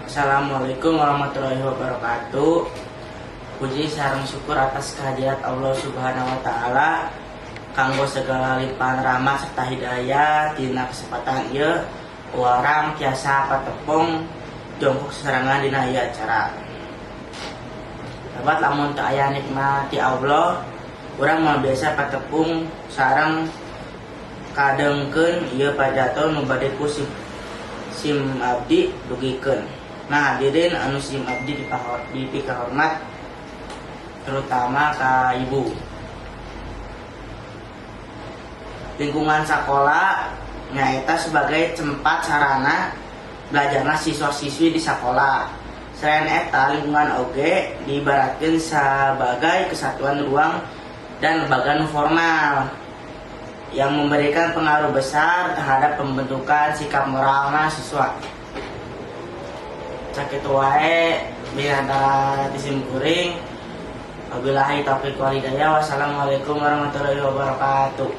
Assalamualaikum warahmatullahi wabarakatuh. Puji sareng syukur atas kehadirat Allah Subhanahu wa taala kanggo segala limpahan rahmat serta hidayah dina kesempatan ieu urang tiasa patepung jongkok serangan dina ieu acara. Sahabat, lamun teu aya nikmat ti Allah, urang mah biasa patepung sareng kadengkeun ieu pajato nu bade ku sim abdi dugikeun. Nah, hadirin anu sim abdi dipikahormat terutama ka ibu. Lingkungan sekolah nyaeta sebagai tempat sarana belajarna siswa-siswi di sekolah. Selain eta, lingkungan oge diibaratkeun sebagai kesatuan ruang dan lembaga formal yang memberikan pengaruh besar terhadap pembentukan sikap moralna siswa. Sakitu wae biantara tisim kuring. Wabillahi taufiq wal hidayah. Wassalamualaikum warahmatullahi wabarakatuh.